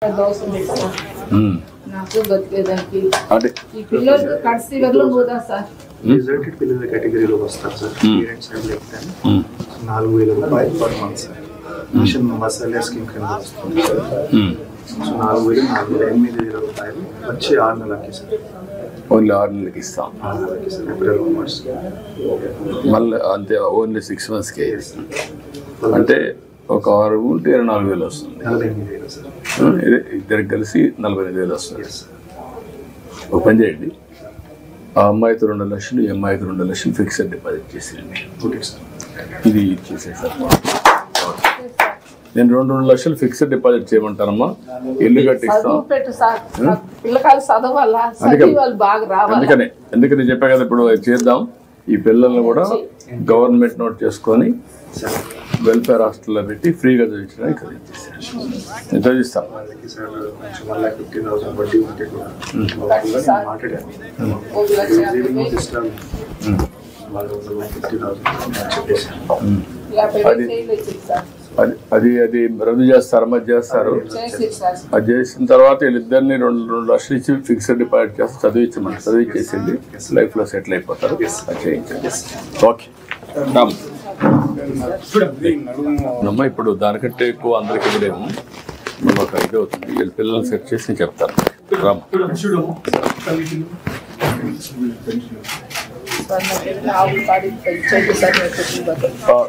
నాకు బతికేదానికి ఈ పిల్లలు కడిసి వరలో పోదా సార్ రిజల్టెడ్ పిల్లల కేటగిరీలో వస్తారు సార్. పేరెంట్స్ అండ్ లైక్ 4,000 రూపాయలు per month sir. Mission masala scheme కింద వస్తుంది సార్. సో 4,800 రూపాయలు వచ్చి 6 నెలలకి సార్. ఓన్లీ 6 నెలలకి ఇస్తాం. 6 నెలలకి సార్. ఏప్రిల్ onwards మళ్ళీ అంతే ఓన్లీ 6 monthsకే అంటే ఒక 6 ఉంటే 24,000 వస్తుంది. 48,000 సార్. ఇద్దరికి కలిసి 48,000 వస్తుంది. ఒక పని చేయండి, ఆ అమ్మాయితో 2 లక్షలు, ఈ అమ్మాయితో 2 లక్షలు ఫిక్స్డ్ డిపాజిట్ చేసేయండి. Okay sir. ఇది ఇచ్చేసేసారు. నేను 2 లక్షలు ఫిక్స్డ్ డిపాజిట్ చేయమంటానమ్మా, ఇల్లు కట్టిస్తాం. అందుకని చెప్పా కదా, ఇప్పుడు చేద్దాం. ఈ పిల్లల్ని కూడా గవర్నమెంట్ నోట్ చేసుకొని వెల్ఫేర్ హాస్టల్లో పెట్టి ఫ్రీగా చదివించడానికి నేను చదివిస్తాను. అది రద్దు చేస్తారు, మధ్య చేస్తారు. అది చేసిన తర్వాత వీళ్ళిద్దరిని 2 లక్షలు ఇచ్చి ఫిక్స్డ్ డిపాజిట్ చేస్తే చదివించేసింది లైఫ్లో సెటిల్ అయిపోతారు. అది చేయించండి. ఓకే అమ్మా, ఇప్పుడు దానికంటే ఎక్కువ అందరికీ ఇవ్వలేము. మనం ఒక ఇది అవుతుంది. వీళ్ళ పిల్లలు సెట్ చేసి నేను చెప్తాను. రామ్,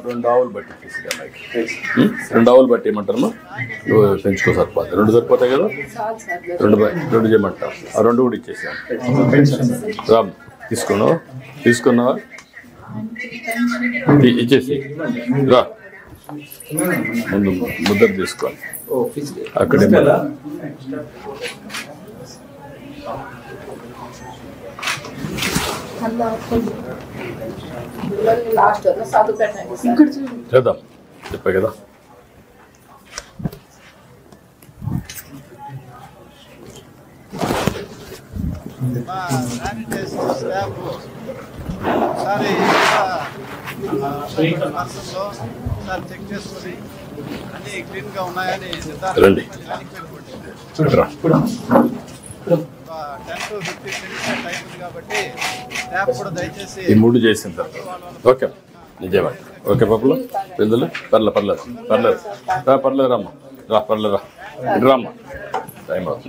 2 ఆవులు బట్టి 2 ఆవులు బట్టి ఏమంటారమ్మా, పెంచుకో సరిపోతుంది. 2 సరిపోతాయి కదా, 2 చేయమంటారు. ఆ 2 కూడా ఇచ్చేసాను. రామ్, తీసుకున్నావా ఇచ్చేసి రా. ముందు ముద్ర తీసుకోండి. అక్కడే చేద్దాం, చెప్పా కదా. రండి, ఈ 3 చేసిన తర్వాత ఓకే నిజమే. ఓకే పాపలు, పిల్లలు పర్లేదు రామ్మా, రా పర్లేదు రా, రామ్మా, టైం అవుతుంది.